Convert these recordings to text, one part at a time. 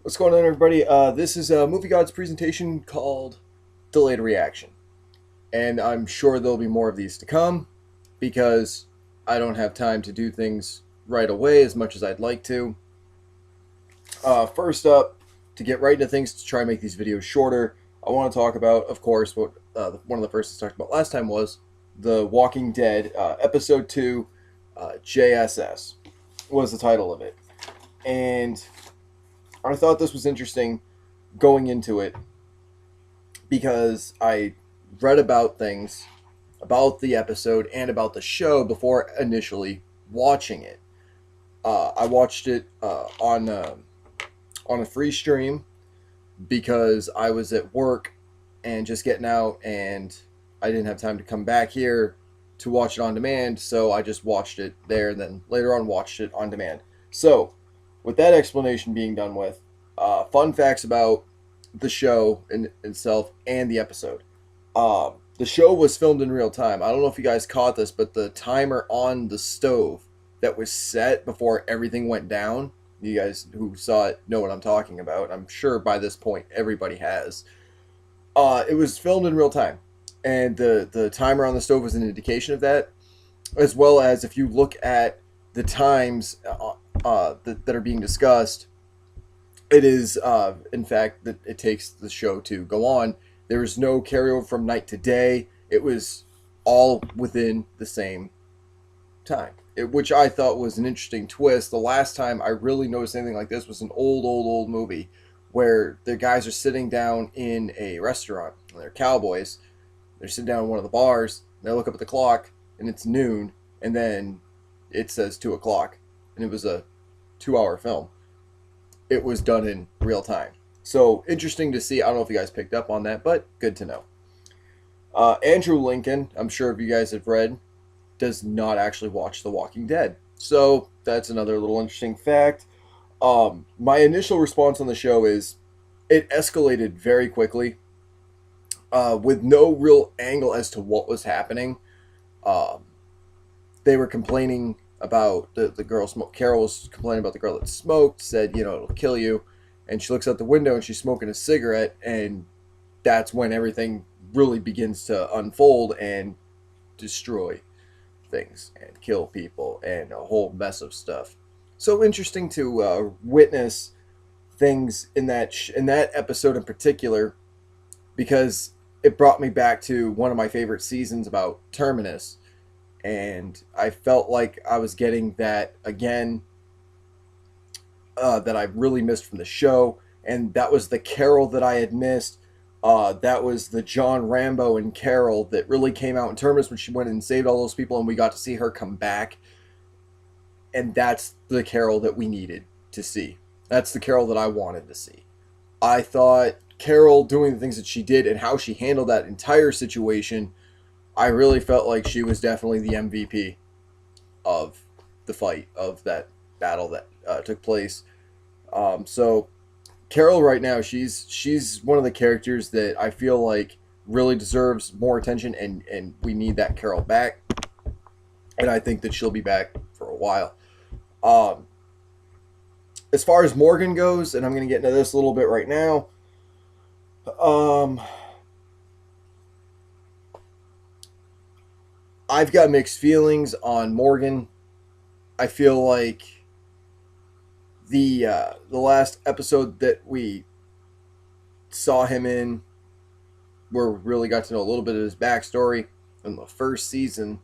What's going on, everybody? This is a Movie God's presentation called Delayed Reaction. And I'm sure there'll be more of these to come because I don't have time to do things right away as much as I'd like to. First up, to get right into things to try and make these videos shorter, I want to talk about, of course, what one of the first I talked about last time was The Walking Dead, Episode 2, JSS was the title of it. And I thought this was interesting going into it because I read about things about the episode and about the show before initially watching it. I watched it on a free stream because I was at work and just getting out, and I didn't have time to come back here to watch it on demand, so I just watched it there and then later on watched it on demand. So, with that explanation being done with, fun facts about the show in itself and the episode. The show was filmed in real time. I don't know if you guys caught this, but the timer on the stove that was set before everything went down, you guys who saw it know what I'm talking about. I'm sure by this point everybody has. It was filmed in real time, and the timer on the stove was an indication of that, as well as if you look at the times that are being discussed, it is in fact that it takes the show to go on. There was no carryover from night to day. It was all within the same time, which I thought was an interesting twist. The last time I really noticed anything like this was an old movie where the guys are sitting down in a restaurant. They're cowboys. They're sitting down in one of the bars. They look up at the clock, and it's noon, and then it says 2 o'clock. And it was a 2-hour film. It was done in real time. So, interesting to see. I don't know if you guys picked up on that, but good to know. Andrew Lincoln, I'm sure if you guys have read, does not actually watch The Walking Dead. So, that's another little interesting fact. My initial response on the show is it escalated very quickly with no real angle as to what was happening. They were complaining about the girl smoke. Carol was complaining about the girl that smoked, said, it'll kill you. And she looks out the window and she's smoking a cigarette, and that's when everything really begins to unfold and destroy things and kill people and a whole mess of stuff. So interesting to witness things in that episode in particular, because it brought me back to one of my favorite seasons about Terminus, and I felt like I was getting that again, that I really missed from the show, and that was the Carol that I had missed. That was the John Rambo and Carol that really came out in Terminus when she went and saved all those people, and we got to see her come back. And that's the Carol that we needed to see. That's the Carol that I wanted to see. I thought Carol doing the things that she did and how she handled that entire situation, I really felt like she was definitely the MVP of the fight, of that battle that took place. So Carol right now, she's one of the characters that I feel like really deserves more attention, and we need that Carol back. And I think that she'll be back for a while. As far as Morgan goes, and I'm going to get into this a little bit right now. I've got mixed feelings on Morgan. I feel like the last episode that we saw him in, where we really got to know a little bit of his backstory in the first season,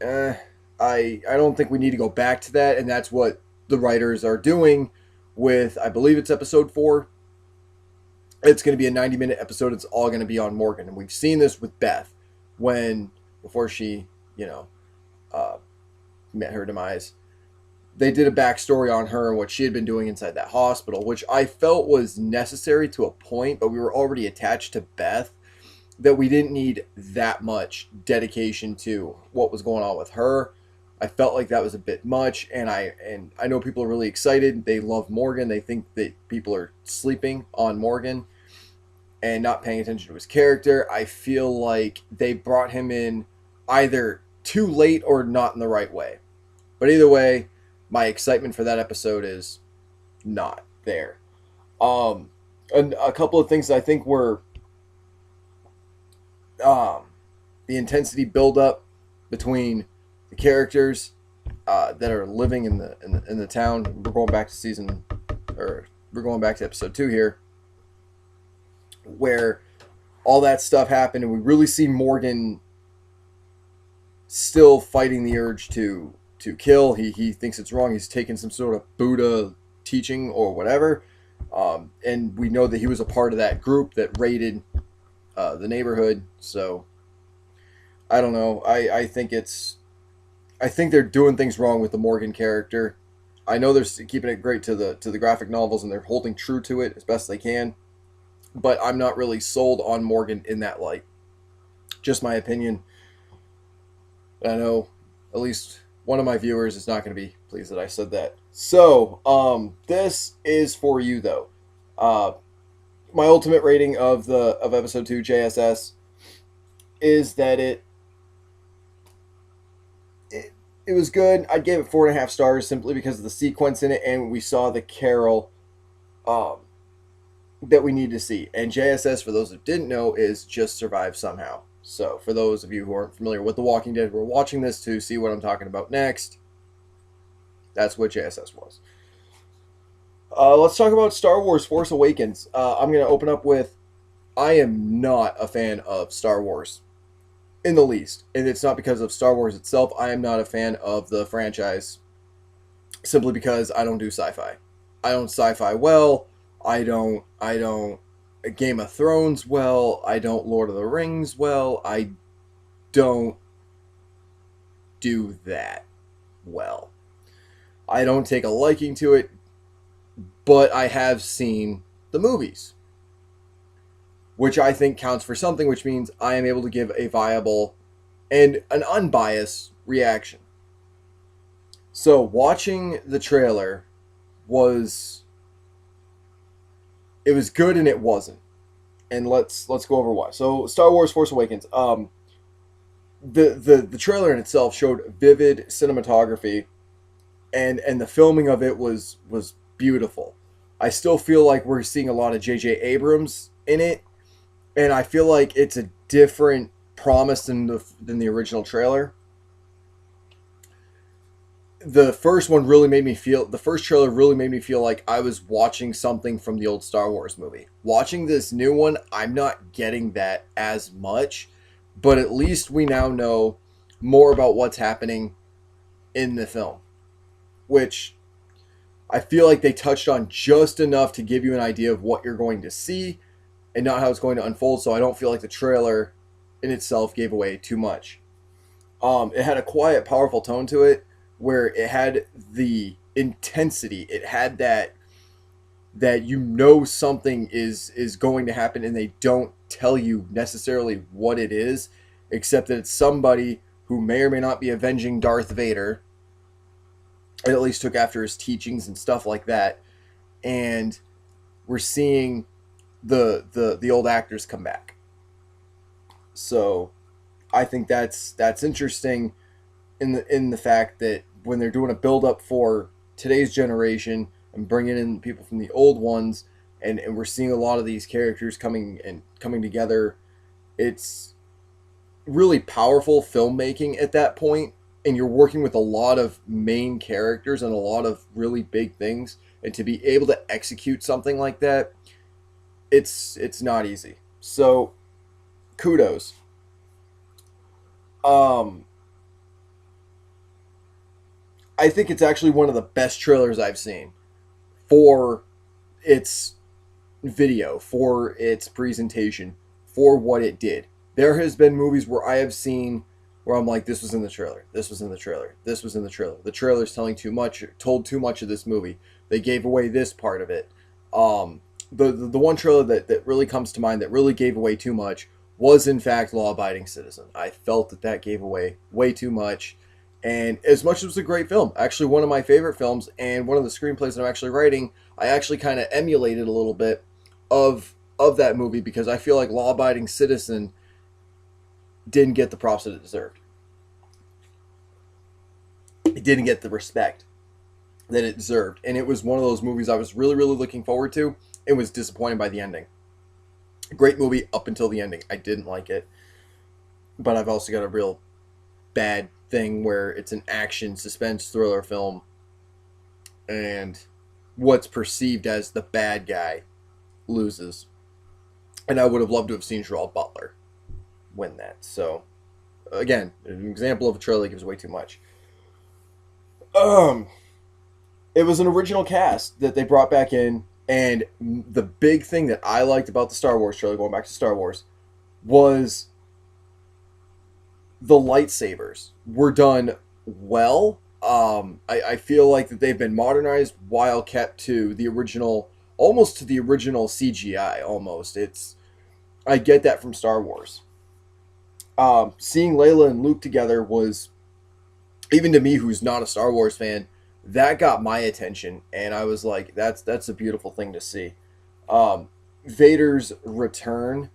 I don't think we need to go back to that, and that's what the writers are doing with, I believe it's episode 4. It's going to be a 90-minute episode. It's all going to be on Morgan, and we've seen this with Beth before she, met her demise. They did a backstory on her and what she had been doing inside that hospital, which I felt was necessary to a point, but we were already attached to Beth, that we didn't need that much dedication to what was going on with her. I felt like that was a bit much, and I know people are really excited. They love Morgan. They think that people are sleeping on Morgan and not paying attention to his character. I feel like they brought him in either too late or not in the right way. But either way, my excitement for that episode is not there. And a couple of things I think were um, the intensity buildup between the characters that are living in the town. We're going back to we're going back to episode 2 here, where all that stuff happened, and we really see Morgan still fighting the urge to kill. He thinks it's wrong. He's taken some sort of Buddha teaching or whatever, and we know that he was a part of that group that raided the neighborhood. So I don't know. I think they're doing things wrong with the Morgan character. I know they're keeping it great to the graphic novels, and they're holding true to it as best they can. But I'm not really sold on Morgan in that light. Just my opinion. I know at least one of my viewers is not going to be pleased that I said that. So, this is for you though. My ultimate rating of episode 2 JSS is that it was good. I'd give it 4.5 stars simply because of the sequence in it, and we saw the Carol that we need to see. And JSS, for those who didn't know, is just survive somehow. So for those of you who aren't familiar with The Walking Dead, we're watching this to see what I'm talking about next. That's what JSS was. Let's talk about Star Wars Force Awakens. I'm going to open up with, I am not a fan of Star Wars in the least. And it's not because of Star Wars itself. I am not a fan of the franchise simply because I don't do sci-fi. I don't sci-fi well. I don't Game of Thrones well. I don't Lord of the Rings well. I don't do that well. I don't take a liking to it, but I have seen the movies, which I think counts for something, which means I am able to give a viable and an unbiased reaction. So watching the trailer was good and it wasn't. And let's go over why. So Star Wars Force Awakens, the trailer in itself showed vivid cinematography, and the filming of it was beautiful. I still feel like we're seeing a lot of J.J. Abrams in it, and I feel like it's a different promise than the original trailer. The first trailer really made me feel like I was watching something from the old Star Wars movie. Watching this new one, I'm not getting that as much, but at least we now know more about what's happening in the film, which I feel like they touched on just enough to give you an idea of what you're going to see and not how it's going to unfold, so I don't feel like the trailer in itself gave away too much. It had a quiet, powerful tone to it, where it had the intensity. It had that something is going to happen, and they don't tell you necessarily what it is, except that it's somebody who may or may not be avenging Darth Vader. It at least took after his teachings and stuff like that. And we're seeing the old actors come back. So I think that's interesting in the fact that when they're doing a build up for today's generation and bringing in people from the old ones, and we're seeing a lot of these characters coming together, it's really powerful filmmaking at that point, and you're working with a lot of main characters and a lot of really big things, and to be able to execute something like that, it's not easy. So kudos. I think it's actually one of the best trailers I've seen for its video, for its presentation, for what it did. There has been movies where I have seen where I'm like, this was in the trailer, this was in the trailer, this was in the trailer. The trailer's told too much of this movie. They gave away this part of it. The one trailer that really comes to mind that really gave away too much was in fact Law Abiding Citizen. I felt that gave away way too much. And as much as it was a great film, actually one of my favorite films, and one of the screenplays that I'm actually writing, I actually kind of emulated a little bit of that movie, because I feel like Law Abiding Citizen didn't get the props that it deserved. It didn't get the respect. that it deserved. And it was one of those movies I was really, really looking forward to and was disappointed by the ending. Great movie up until the ending. I didn't like it. But I've also got a real bad thing where it's an action suspense thriller film and what's perceived as the bad guy loses. And I would have loved to have seen Gerald Butler win that. So, again, an example of a trailer that gives away too much. It was an original cast that they brought back in, and the big thing that I liked about the Star Wars trailer, going back to Star Wars, was the lightsabers were done well. I feel like that they've been modernized while kept to the original, almost to the original CGI. Almost, I get that from Star Wars. Seeing Layla and Luke together was, even to me, who's not a Star Wars fan, that got my attention, and I was like, that's a beautiful thing to see. Vader's return,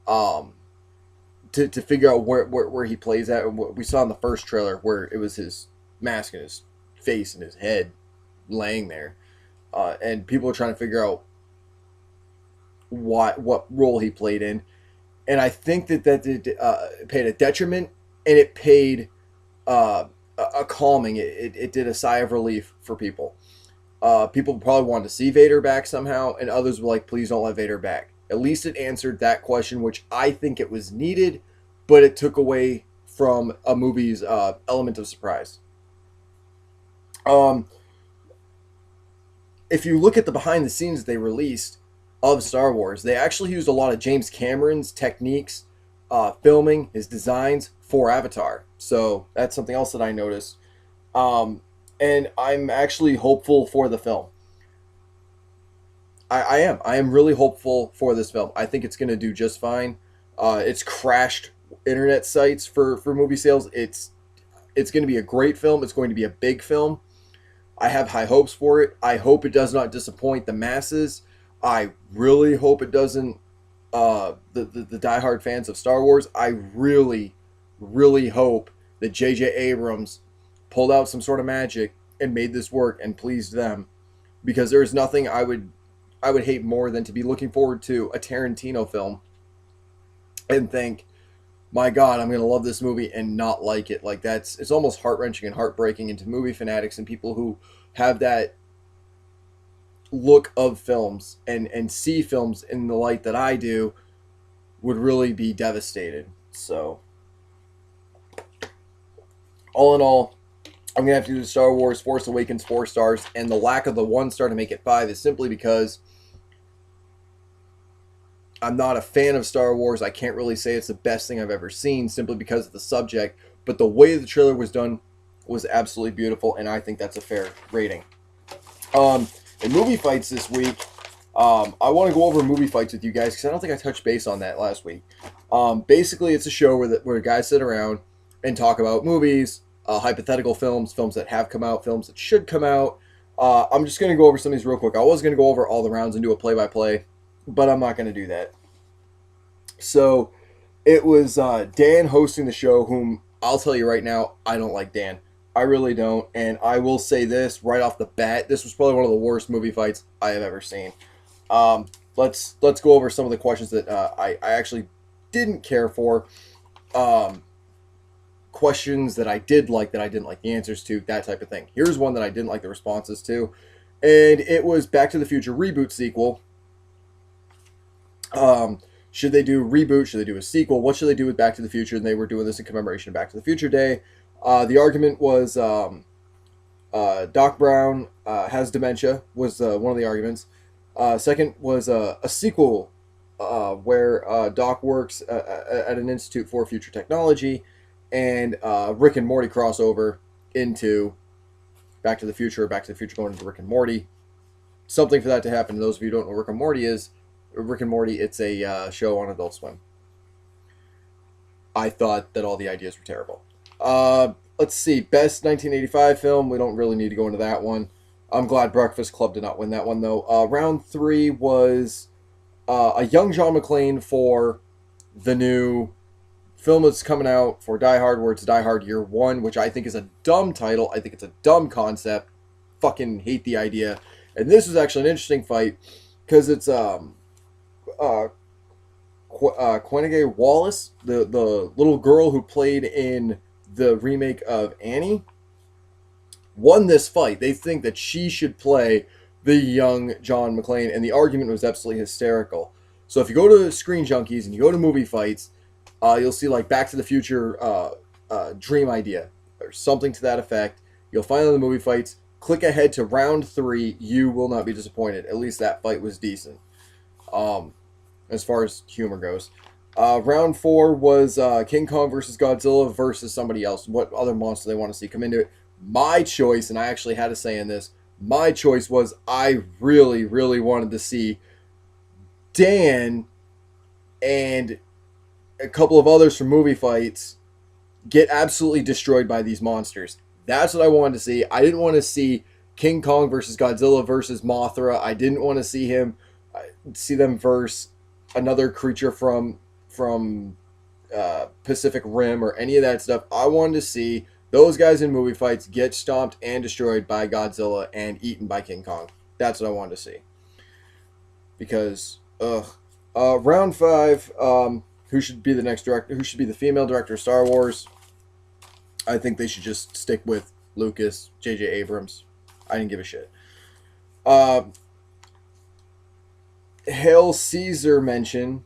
to figure out where he plays at, and what we saw in the first trailer, where it was his mask and his face and his head laying there, and people are trying to figure out what role he played in, and I think that it paid a detriment, and it paid a calming. It did a sigh of relief for people. People probably wanted to see Vader back somehow, and others were like, please don't let Vader back. At least it answered that question, which I think it was needed, but it took away from a movie's element of surprise. If you look at the behind the scenes they released of Star Wars, they actually used a lot of James Cameron's techniques, filming, his designs for Avatar. So that's something else that I noticed. And I'm actually hopeful for the film. I am. I am really hopeful for this film. I think it's going to do just fine. It's crashed internet sites for movie sales. It's going to be a great film. It's going to be a big film. I have high hopes for it. I hope it does not disappoint the masses. I really hope it doesn't. The diehard fans of Star Wars. I really, really hope that J.J. Abrams pulled out some sort of magic and made this work and pleased them, because there is nothing I would hate more than to be looking forward to a Tarantino film and think, my God, I'm going to love this movie and not like it. Like, it's almost heart-wrenching and heartbreaking, into movie fanatics and people who have that look of films and see films in the light that I do would really be devastated. So, all in all, I'm going to have to do Star Wars Force Awakens 4 stars, and the lack of the 1 star to make it 5 is simply because I'm not a fan of Star Wars. I can't really say it's the best thing I've ever seen, simply because of the subject, but the way the trailer was done was absolutely beautiful, and I think that's a fair rating. In movie fights this week, I want to go over movie fights with you guys, because I don't think I touched base on that last week. Basically, it's a show where guys sit around and talk about movies, hypothetical films that have come out, films that should come out. I'm just going to go over some of these real quick. I was going to go over all the rounds and do a play-by-play, but I'm not going to do that. So, it was Dan hosting the show, whom I'll tell you right now, I don't like Dan. I really don't, and I will say this right off the bat, this was probably one of the worst movie fights I have ever seen. Let's go over some of the questions that I actually didn't care for. Questions that I did like that I didn't like the answers to, that type of thing. Here's one that I didn't like the responses to, and it was Back to the Future reboot sequel. Should they do a reboot? Should they do a sequel? What should they do with Back to the Future? And they were doing this in commemoration of Back to the Future Day. The argument was Doc Brown has dementia, was one of the arguments. Second was a sequel where Doc works at an institute for future technology, and Rick and Morty crossover into Back to the Future, Back to the Future going into Rick and Morty. Something for that to happen. Those of you who don't know what Rick and Morty is, Rick and Morty, it's a show on Adult Swim. I thought that all the ideas were terrible. Let's see. Best 1985 film. We don't really need to go into that one. I'm glad Breakfast Club did not win that one, though. Round 3 was a young John McClane for the new film that's coming out for Die Hard, where it's Die Hard Year One, which I think is a dumb title. I think it's a dumb concept. fucking hate the idea. And this was actually an interesting fight because it's Quenegay Wallace, the little girl who played in the remake of Annie, won this fight. They think that she should play the young John McClane, and the argument was absolutely hysterical. So if you go to Screen Junkies and you go to movie fights, you'll see like Back to the Future Dream Idea or something to that effect. You'll find on the movie fights. Click ahead to round 3. You will not be disappointed. At least that fight was decent. As far as humor goes. Round 4 was King Kong versus Godzilla versus somebody else. What other monster they want to see come into it. My choice, and I actually had a say in this, my choice was I really, really wanted to see Dan and a couple of others from movie fights get absolutely destroyed by these monsters. That's what I wanted to see. I didn't want to see King Kong versus Godzilla versus Mothra. I didn't want to see them verse another creature from Pacific Rim or any of that stuff. I wanted to see those guys in movie fights get stomped and destroyed by Godzilla and eaten by King Kong. That's what I wanted to see. Because, round 5, who should be the next director? Who should be the female director of Star Wars? I think they should just stick with Lucas, J.J. Abrams. I didn't give a shit. Hail Caesar mention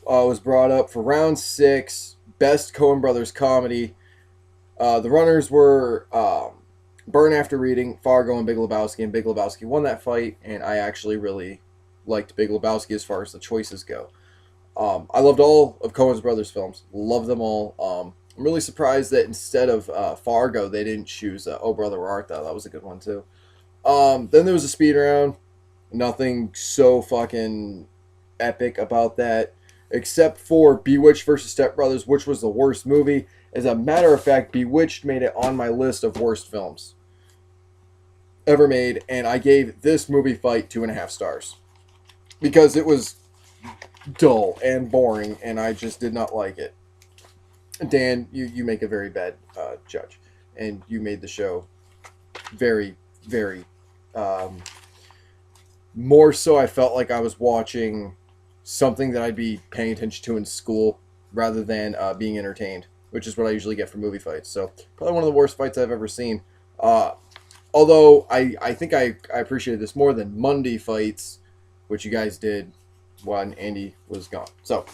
was brought up for round 6, best Coen Brothers comedy. The runners were Burn After Reading, Fargo, and Big Lebowski. And Big Lebowski won that fight, and I actually really liked Big Lebowski as far as the choices go. I loved all of Coen Brothers films. Love them all. I'm really surprised that instead of Fargo, they didn't choose Oh Brother Where Art Thou. That was a good one, too. Then there was a speed round. Nothing so fucking epic about that, except for Bewitched versus Step Brothers, which was the worst movie. As a matter of fact, Bewitched made it on my list of worst films ever made, and I gave this movie fight 2.5 stars because it was dull and boring, and I just did not like it. Dan, you make a very bad judge, and you made the show very, very more so I felt like I was watching something that I'd be paying attention to in school rather than being entertained, which is what I usually get from movie fights. So probably one of the worst fights I've ever seen. Although I think I appreciated this more than Monday fights, which you guys did when Andy was gone. So,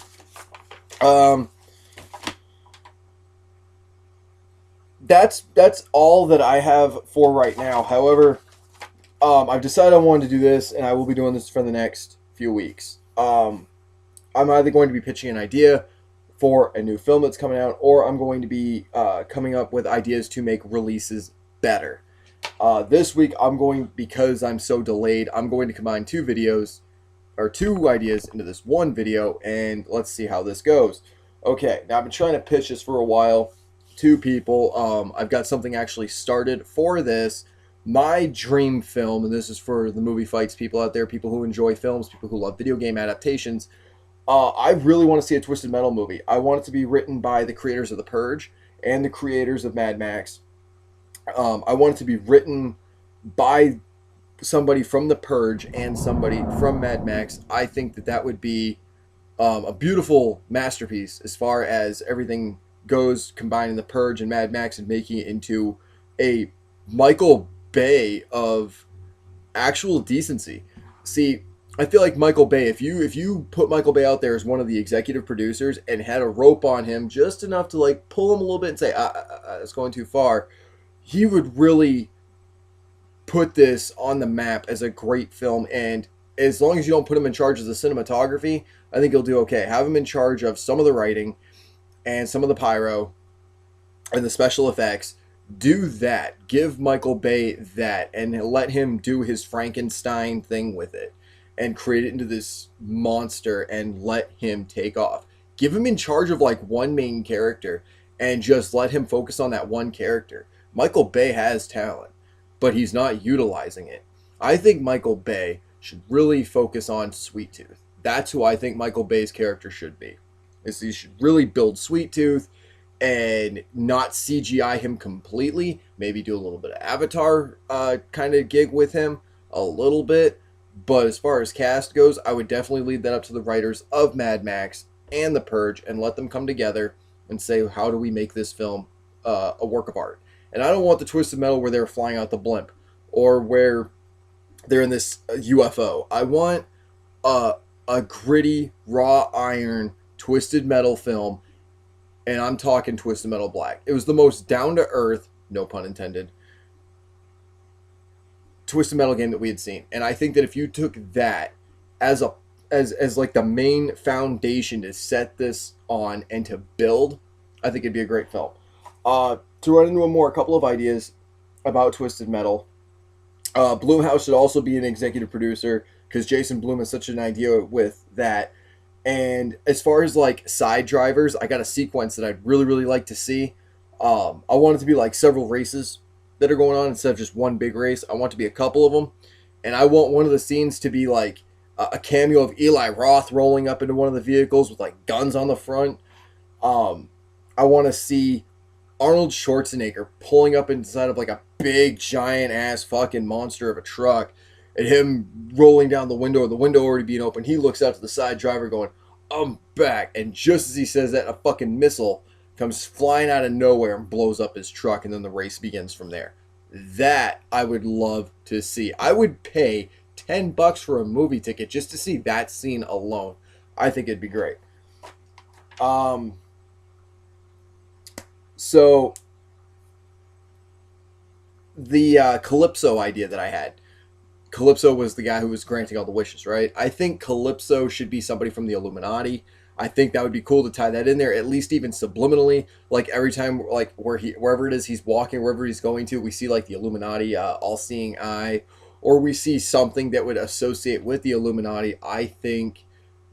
that's all that I have for right now. However, I've decided I wanted to do this, and I will be doing this for the next few weeks. I'm either going to be pitching an idea for a new film that's coming out, or I'm going to be coming up with ideas to make releases better. This week, because I'm so delayed, I'm going to combine 2 ideas into this one video, and let's see how this goes. Okay, now I've been trying to pitch this for a while to people. I've got something actually started for this. My dream film, and this is for the movie fights people out there, people who enjoy films, people who love video game adaptations. I really want to see a Twisted Metal movie. I want it to be written by the creators of The Purge and the creators of Mad Max. I want it to be written by somebody from The Purge and somebody from Mad Max. I think that would be a beautiful masterpiece as far as everything goes, combining The Purge and Mad Max and making it into a Michael Bay of actual decency. See, I feel like Michael Bay, if you put Michael Bay out there as one of the executive producers and had a rope on him just enough to like pull him a little bit and say, it's going too far, he would really put this on the map as a great film. And as long as you don't put him in charge of the cinematography, I think he'll do okay. Have him in charge of some of the writing and some of the pyro and the special effects. Do that. Give Michael Bay that and let him do his Frankenstein thing with it and create it into this monster and let him take off. Give him in charge of like one main character and just let him focus on that one character. Michael Bay has talent, but he's not utilizing it. I think Michael Bay should really focus on Sweet Tooth. That's who I think Michael Bay's character should be. He should really build Sweet Tooth and not CGI him completely. Maybe do a little bit of Avatar kind of gig with him, a little bit. But as far as cast goes, I would definitely leave that up to the writers of Mad Max and The Purge and let them come together and say, how do we make this film a work of art? And I don't want the Twisted Metal where they're flying out the blimp or where they're in this UFO. I want a gritty, raw iron, Twisted Metal film, and I'm talking Twisted Metal Black. It was the most down to earth, no pun intended, Twisted Metal game that we had seen. And I think that if you took that as a as like the main foundation to set this on and to build, I think it'd be a great film. To run into a couple of ideas about Twisted Metal. Blumhouse should also be an executive producer because Jason Blum has such an idea with that. And as far as like side drivers, I got a sequence that I'd really, really like to see. I want it to be like several races that are going on instead of just one big race. I want it to be a couple of them. And I want one of the scenes to be like a cameo of Eli Roth rolling up into one of the vehicles with like guns on the front. I want to see Arnold Schwarzenegger pulling up inside of like a big giant ass fucking monster of a truck and him rolling down the window, the window already being open. He looks out to the side driver going, I'm back. And just as he says that, a fucking missile comes flying out of nowhere and blows up his truck, and then the race begins from there. That I would love to see. I would pay $10 for a movie ticket just to see that scene alone. I think it'd be great. So the Calypso idea that I had. Calypso was the guy who was granting all the wishes, right? I think Calypso should be somebody from the Illuminati. I think that would be cool to tie that in there, at least even subliminally. Like every time, like wherever it is he's walking, wherever he's going to, we see like the Illuminati, all-seeing eye, or we see something that would associate with the Illuminati. I think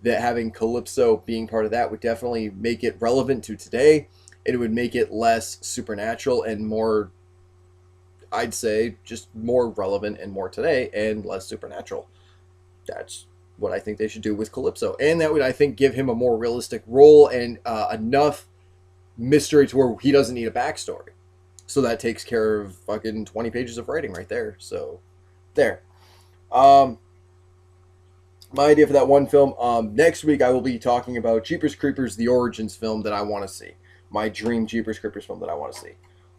that having Calypso being part of that would definitely make it relevant to today. It would make it less supernatural and more, I'd say, just more relevant and more today and less supernatural. That's what I think they should do with Calypso. And that would, I think, give him a more realistic role and enough mystery to where he doesn't need a backstory. So that takes care of fucking 20 pages of writing right there. So, there. My idea for that one film. Next week I will be talking about Jeepers Creepers, the Origins film that I want to see. My dream Jeepers Creepers film that I want to see.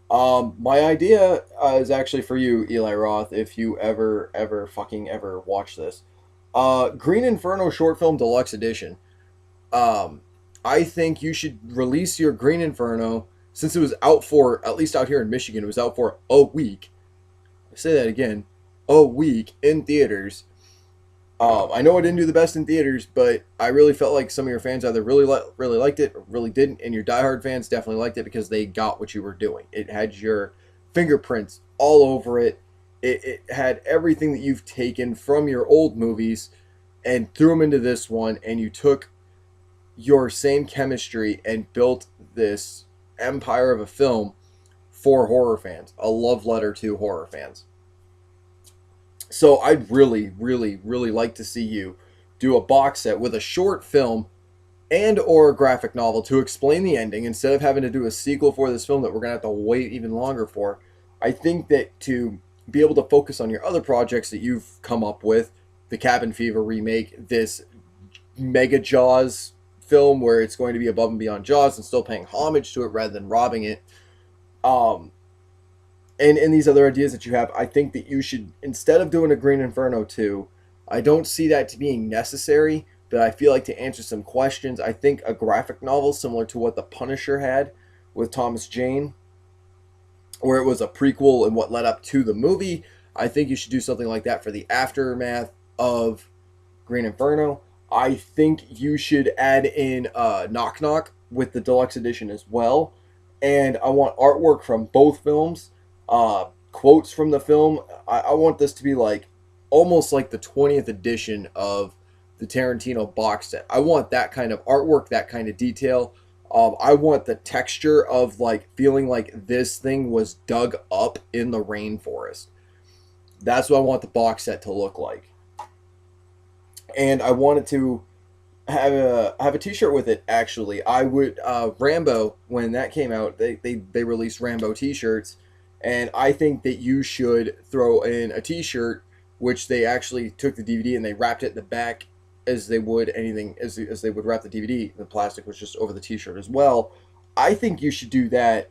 My idea is actually for you, Eli Roth, if you ever watch this. Green Inferno short film deluxe edition. I think you should release your Green Inferno, since it was out for, at least out here in Michigan, it was out for a week. I say that again, a week in theaters. I know it didn't do the best in theaters, but I really felt like some of your fans either really liked it or really didn't, and your diehard fans definitely liked it because they got what you were doing. It had your fingerprints all over it. It had everything that you've taken from your old movies and threw them into this one, and you took your same chemistry and built this empire of a film for horror fans, a love letter to horror fans. So I'd really, really, really like to see you do a box set with a short film and or a graphic novel to explain the ending instead of having to do a sequel for this film that we're going to have to wait even longer for. I think that to be able to focus on your other projects that you've come up with, the Cabin Fever remake, this Mega Jaws film where it's going to be above and beyond Jaws and still paying homage to it rather than robbing it. And these other ideas that you have, I think that you should, instead of doing a Green Inferno 2, I don't see that to being necessary, but I feel like to answer some questions, I think a graphic novel similar to what The Punisher had with Thomas Jane, where it was a prequel and what led up to the movie, I think you should do something like that for the aftermath of Green Inferno. I think you should add in Knock Knock with the deluxe edition as well. And I want artwork from both films. Quotes from the film. I want this to be like almost like the 20th edition of the Tarantino box set. I want that kind of artwork, that kind of detail. I want the texture of like feeling like this thing was dug up in the rainforest. That's what I want the box set to look like. And I want it to have a T-shirt with it. Actually, I would Rambo, when that came out, they released Rambo T-shirts, and I think that you should throw in a T-shirt, which they actually took the DVD and they wrapped it in the back as they would anything, as they would wrap the DVD. The plastic was just over the T-shirt as well. I think you should do that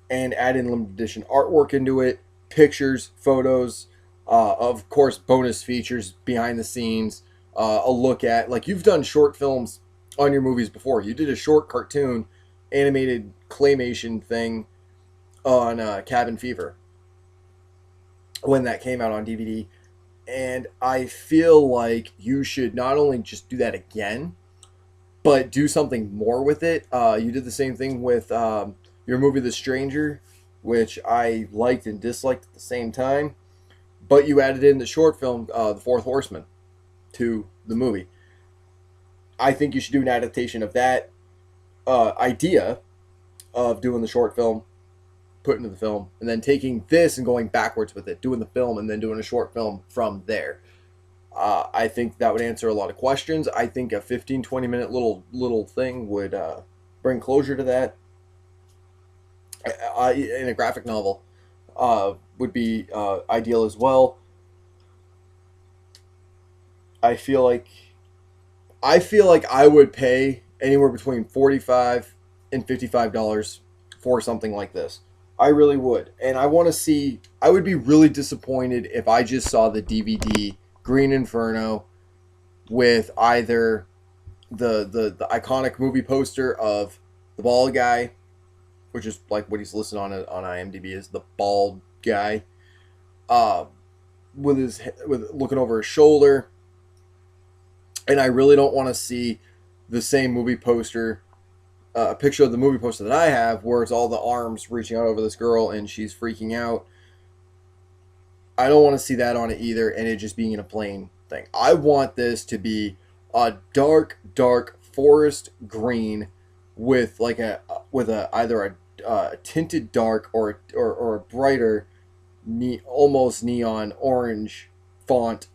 and add in limited edition artwork into it, pictures, photos, of course, bonus features, behind the scenes, a look at, like, you've done short films on your movies before. You did a short cartoon animated claymation thing on Cabin Fever when that came out on DVD. And I feel like you should not only just do that again, but do something more with it. You did the same thing with your movie The Stranger, which I liked and disliked at the same time. But you added in the short film, The Fourth Horseman, to the movie. I think you should do an adaptation of that idea of doing the short film, put into the film, and then taking this and going backwards with it, doing the film and then doing a short film from there. I think that would answer a lot of questions. I think a 15-20 minute little thing would bring closure to that. In a graphic novel would be ideal as well. I feel like I would pay anywhere between $45 and $55 for something like this. I really would. And I want to see, I would be really disappointed if I just saw the DVD Green Inferno with either the iconic movie poster of the bald guy, which is like what he's listed on IMDb as the bald guy, with looking over his shoulder. And I really don't want to see the same movie poster, a picture of the movie poster that I have, where it's all the arms reaching out over this girl and she's freaking out. I don't want to see that on it either, and it just being in a plain thing. I want this to be a dark forest green with like either a tinted dark or a brighter, almost neon orange font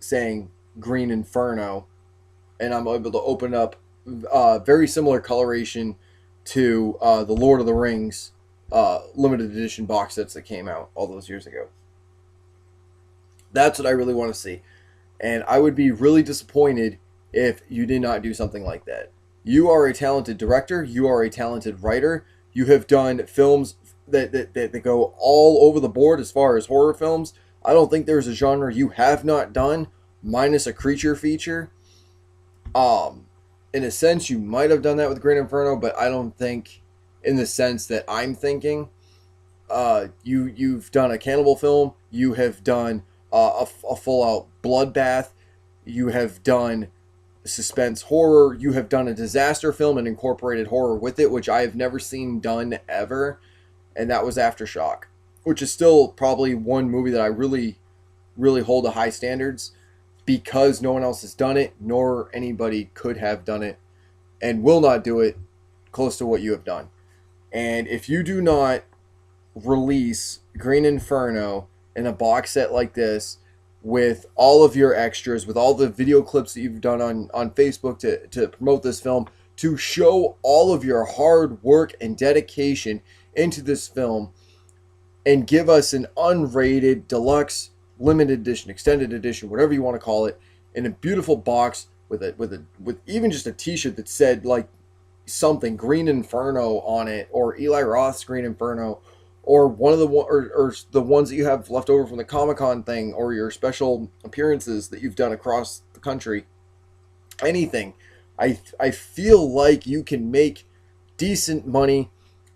saying Green Inferno, and I'm able to open up very similar coloration to the Lord of the Rings limited edition box sets that came out all those years ago. That's what I really want to see. And I would be really disappointed if you did not do something like that. You are a talented director. You are a talented writer. You have done films that go all over the board as far as horror films. I don't think there's a genre you have not done, minus a creature feature. In a sense, you might have done that with Green Inferno, but I don't think in the sense that I'm thinking. You've done a cannibal film. You have done a full-out bloodbath. You have done suspense horror. You have done a disaster film and incorporated horror with it, which I have never seen done ever, and that was Aftershock, which is still probably one movie that I really, really hold to high standards because no one else has done it, nor anybody could have done it, and will not do it close to what you have done. And if you do not release Green Inferno in a box set like this, with all of your extras, with all the video clips that you've done on Facebook to promote this film, to show all of your hard work and dedication into this film, and give us an unrated, deluxe, limited edition, extended edition, whatever you want to call it, in a beautiful box with even just a t-shirt that said like something Green Inferno on it, or Eli Roth's Green Inferno, or one of or the ones that you have left over from the Comic-Con thing, or your special appearances that you've done across the country. Anything. I feel like you can make decent money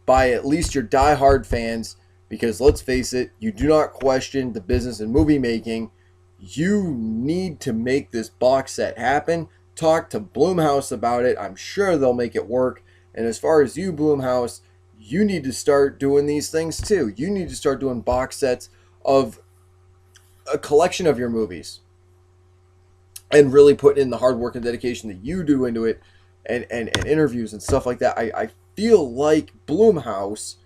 by at least your diehard fans, because let's face it, you do not question the business in movie making. You need to make this box set happen. Talk to Blumhouse about it. I'm sure they'll make it work. And as far as you, Blumhouse, you need to start doing these things too. You need to start doing box sets of a collection of your movies and really put in the hard work and dedication that you do into it, and interviews and stuff like that. I feel like Blumhouse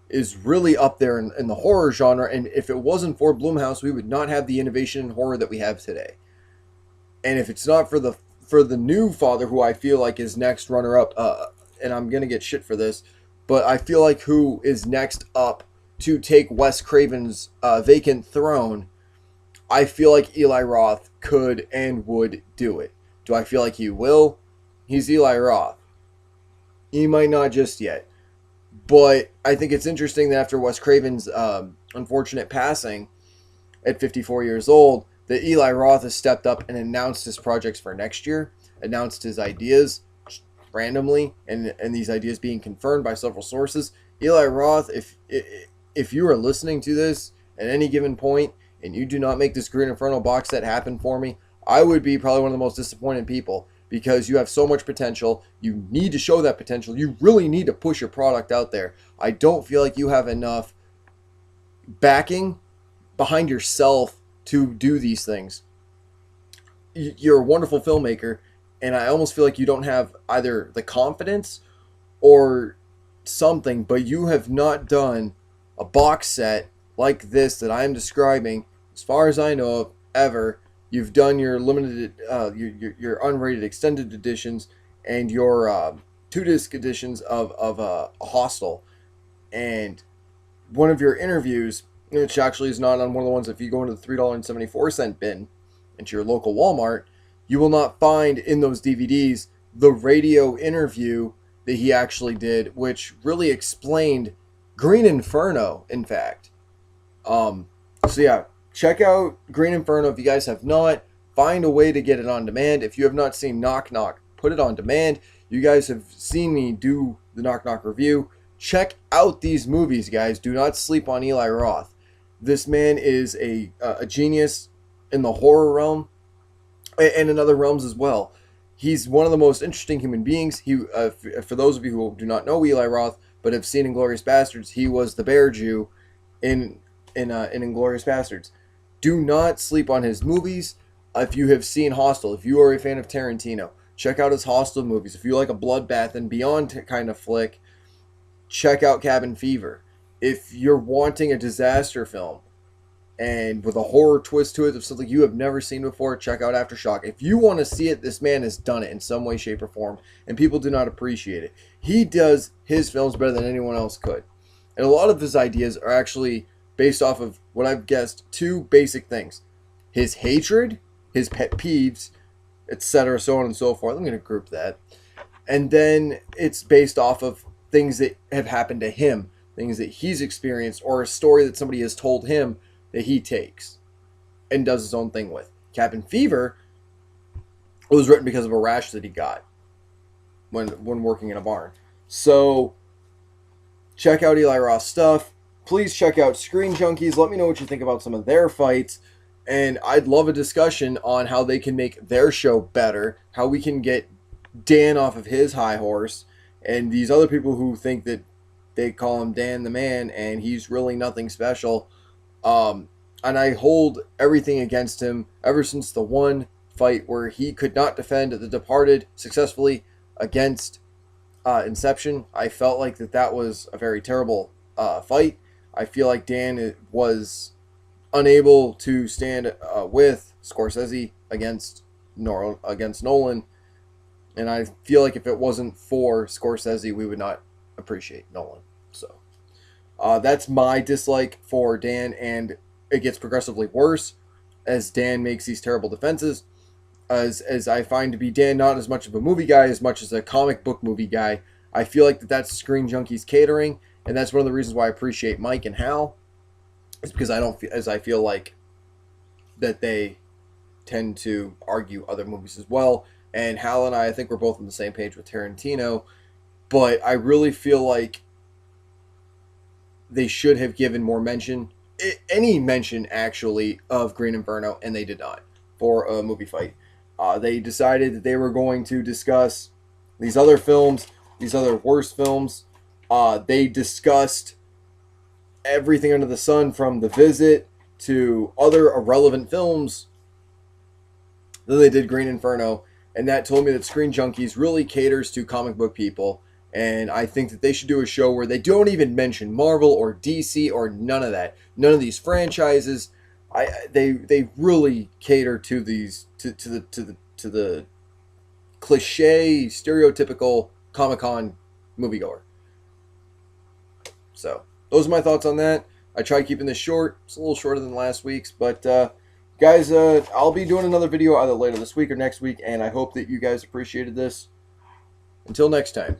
is really up there in the horror genre, and if it wasn't for Blumhouse, we would not have the innovation in horror that we have today. And if it's not for for the new father, who I feel like is next runner up, and I'm gonna get shit for this, but I feel like who is next up to take Wes Craven's vacant throne, I feel like Eli Roth could and would do it. Do I feel like he will? He's Eli Roth. He might not just yet. But I think it's interesting that after Wes Craven's unfortunate passing at 54 years old, that Eli Roth has stepped up and announced his projects for next year, announced his ideas randomly, and these ideas being confirmed by several sources. Eli Roth, if you are listening to this at any given point and you do not make this Green Inferno box set happen for me, I would be probably one of the most disappointed people, because you have so much potential. You need to show that potential. You really need to push your product out there. I don't feel like you have enough backing behind yourself to do these things. You're a wonderful filmmaker, and I almost feel like you don't have either the confidence or something, but you have not done a box set like this that I am describing, as far as I know of, ever. You've done your limited, your unrated extended editions and your 2-disc editions of Hostel, and one of your interviews, which actually is not on one of the ones. If you go into the $3.74 bin into your local Walmart, you will not find in those DVDs the radio interview that he actually did, which really explained Green Inferno, in fact. So yeah, check out Green Inferno if you guys have not. Find a way to get it on demand. If you have not seen Knock Knock, put it on demand. You guys have seen me do the Knock Knock review. Check out these movies, guys. Do not sleep on Eli Roth. This man is a genius in the horror realm and in other realms as well. He's one of the most interesting human beings. He, for those of you who do not know Eli Roth but have seen Inglourious Bastards, he was the Bear Jew in Inglourious Bastards. Do not sleep on his movies. If you have seen Hostel, if you are a fan of Tarantino, check out his Hostel movies. If you like a bloodbath and beyond kind of flick, check out Cabin Fever. If you're wanting a disaster film and with a horror twist to it of something you have never seen before, check out Aftershock. If you want to see it, this man has done it in some way, shape, or form, and people do not appreciate it. He does his films better than anyone else could. And a lot of his ideas are actually based off of what I've guessed, 2 basic things: his hatred, his pet peeves, etc., so on and so forth. I'm going to group that. And then it's based off of things that have happened to him, things that he's experienced, or a story that somebody has told him that he takes and does his own thing with. Cabin Fever was written because of a rash that he got when working in a barn. So check out Eli Roth's stuff. Please check out Screen Junkies. Let me know what you think about some of their fights. And I'd love a discussion on how they can make their show better, how we can get Dan off of his high horse, and these other people who think that they call him Dan the Man and he's really nothing special. And I hold everything against him ever since the one fight where he could not defend The Departed successfully against Inception. I felt like that was a very terrible fight. I feel like Dan was unable to stand with Scorsese against Nolan, and I feel like if it wasn't for Scorsese, we would not appreciate Nolan. So that's my dislike for Dan, and it gets progressively worse as Dan makes these terrible defenses. As I find to be Dan not as much of a movie guy as much as a comic book movie guy. I feel like that's Screen Junkies catering, and that's one of the reasons why I appreciate Mike and Hal. It's because I feel like that they tend to argue other movies as well. And Hal and I think we're both on the same page with Tarantino, but I really feel like they should have given more mention, any mention actually, of Green Inferno, and they did not for a movie fight. They decided that they were going to discuss these other films, these other worst films. They discussed everything under the sun from The Visit to other irrelevant films. Then they did Green Inferno, and that told me that Screen Junkies really caters to comic book people, and I think that they should do a show where they don't even mention Marvel or DC or none of that. None of these franchises. They really cater to these to the cliche, stereotypical Comic-Con moviegoer. So those are my thoughts on that. I tried keeping this short. It's a little shorter than last week's, but guys, I'll be doing another video either later this week or next week, and I hope that you guys appreciated this. Until next time.